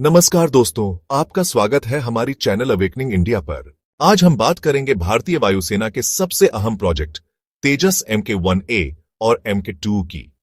नमस्कार दोस्तों, आपका स्वागत है हमारी चैनल अवेकनिंग इंडिया पर। आज हम बात करेंगे भारतीय वायुसेना के सबसे अहम प्रोजेक्ट तेजस Mk-1A और Mk-2 की।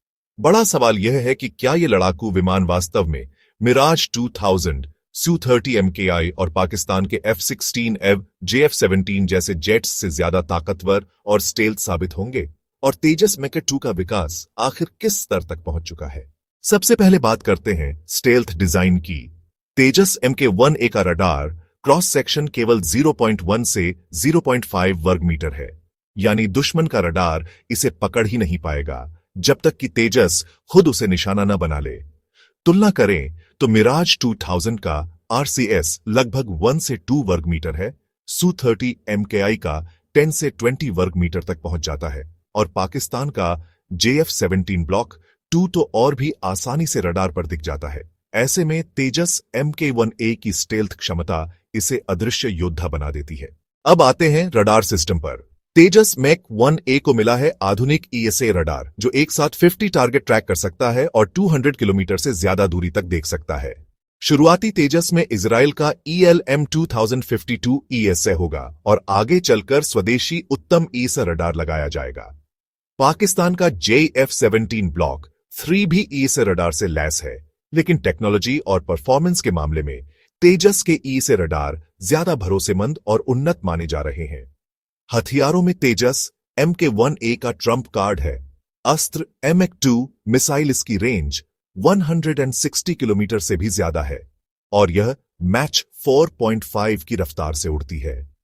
बड़ा सवाल यह है कि क्या ये लड़ाकू विमान वास्तव में मिराज 2000, Su-30 MKI और पाकिस्तान के F-16 एव JF-17 जैसे जेट्स से ज्यादा ताकतवर और स्टेल्थ साबित होंगे, और तेजस Mk-2 का विकास आखिर किस स्तर तक पहुंच चुका है। सबसे पहले बात करते हैं स्टेल्थ डिजाइन की। तेजस Mk-1A का रडार क्रॉस सेक्शन केवल 0.1 से 0.5 वर्ग मीटर है, यानी दुश्मन का रडार इसे पकड़ ही नहीं पाएगा जब तक कि तेजस खुद उसे निशाना न बना ले। तुलना करें तो मिराज 2000 का RCS लगभग 1 से 2 वर्ग मीटर है, Su-30 MKI का 10 से 20 वर्ग मीटर तक पहुंच जाता है, और पाकिस्तान का JF-17 ब्लॉक 2 तो और भी आसानी से रडार पर दिख जाता है। ऐसे में तेजस Mk-1A की स्टेल्थ क्षमता इसे अदृश्य योद्धा बना देती है। अब आते हैं रडार सिस्टम पर। तेजस Mk-1A को मिला है आधुनिक ESA रडार, जो एक साथ 50 टारगेट ट्रैक कर सकता है और 200 किलोमीटर से ज्यादा दूरी तक देख सकता है। शुरुआती तेजस में इजराइल का ELM-2052 ESA होगा और आगे चलकर स्वदेशी उत्तम ESA रडार लगाया जाएगा। पाकिस्तान का JF-17 ब्लॉक 3 भी ESA रडार से लैस है, लेकिन टेक्नोलॉजी और परफॉर्मेंस के मामले में तेजस के ESA रडार ज्यादा भरोसेमंद और उन्नत माने जा रहे हैं। हथियारों में तेजस Mk-1A का ट्रम्प कार्ड है। अस्त्र Mk-2 मिसाइल, इसकी रेंज 160 किलोमीटर से भी ज्यादा है और यह मैच 4.5 की रफ्तार से उड़ती है।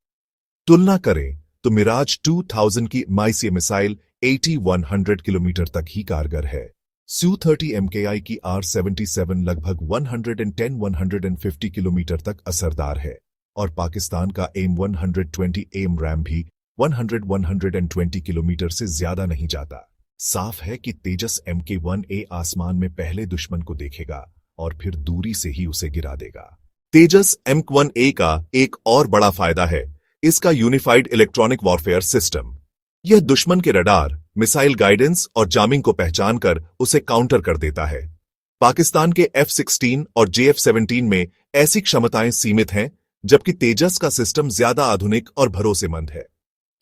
तुलना करें तो मिराज 2000 की माइसी मिसाइल 80-100 किलोमीटर तक ही कारगर है। Su-30 MKI की R-77 लगभग 110-150 किलोमीटर तक असरदार है, और पाकिस्तान का AIM-120 AIM-RAM भी 100-120 किलोमीटर से ज्यादा नहीं जाता। साफ है कि तेजस Mk-1A आसमान में पहले दुश्मन को देखेगा और फिर दूरी से ही उसे गिरा देगा। तेजस Mk-1A का एक और बड़ा फायदा है इसका यूनिफाइड इलेक्ट्रॉनिक वॉरफेयर सिस्टम। यह दुश्मन के रडार, मिसाइल गाइडेंस और जामिंग को पहचानकर उसे काउंटर कर देता है। पाकिस्तान के F-16 और JF-17 में ऐसी क्षमताएं सीमित हैं, जबकि तेजस का सिस्टम ज्यादा आधुनिक और भरोसेमंद है।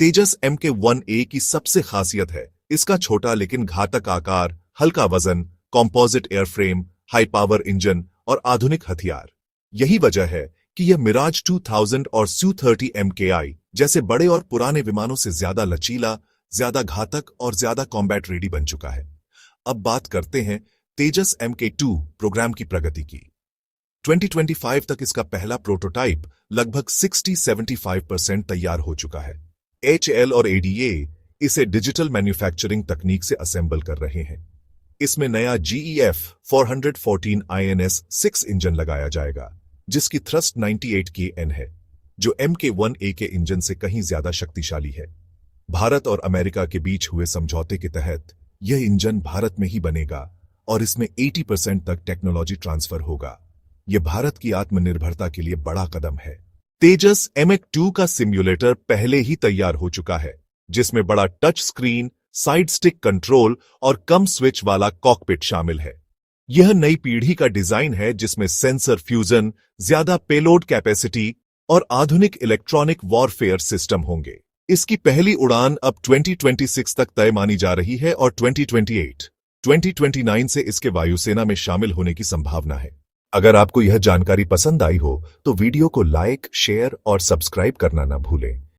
तेजस Mk-1A की सबसे खासियत है इसका छोटा लेकिन घातक आकार, हल्का वजन, composite airframe, high power engine और आधुनिक हथियार। यही वजह है कि यह मिराज 2000 और Su-30 MKI जैसे बड़े और पुराने विमानों से ज्यादा लचीला, ज्यादा घातक और ज्यादा कॉम्बैट रेडी बन चुका है। अब बात करते हैं तेजस Mk-2 प्रोग्राम की प्रगति की। 2025 तक इसका पहला प्रोटोटाइप लगभग 60-75% तैयार हो चुका है। HAL और ADA इसे डिजिटल मैन्युफैक्चरिंग तकनीक से असेंबल कर रहे हैं। इसमें नया GEF 414 INS-6 इंजन लगाया जाएगा, जिसकी थ्रस्ट 98 kN है, जो Mk-1A के इंजन से कहीं ज्यादा शक्तिशाली है। भारत और अमेरिका के बीच हुए समझौते के तहत यह इंजन भारत में ही बनेगा और इसमें 80% तक टेक्नोलॉजी ट्रांसफर होगा। यह भारत की आत्मनिर्भरता के लिए बड़ा कदम है। तेजस Mk-2 का सिम्युलेटर पहले ही तैयार हो चुका है, जिसमें बड़ा touch screen, side stick control और कम स्विच वाला कॉकपिट शामिल है। यह नई पीढ़ी का डिजाइन है जिसमें सेंसर फ्यूजन, ज्यादा पेलोड कैपेसिटी और आधुनिक इलेक्ट्रॉनिक वॉरफेयर सिस्टम होंगे। इसकी पहली उड़ान अब 2026 तक तय मानी जा रही है और 2028-2029 से इसके वायुसेना में शामिल होने की संभावना है। अगर आपको यह जानकारी पसंद आई हो तो वीडियो को लाइक, शेयर और सब्सक्राइब करना ना भूलें।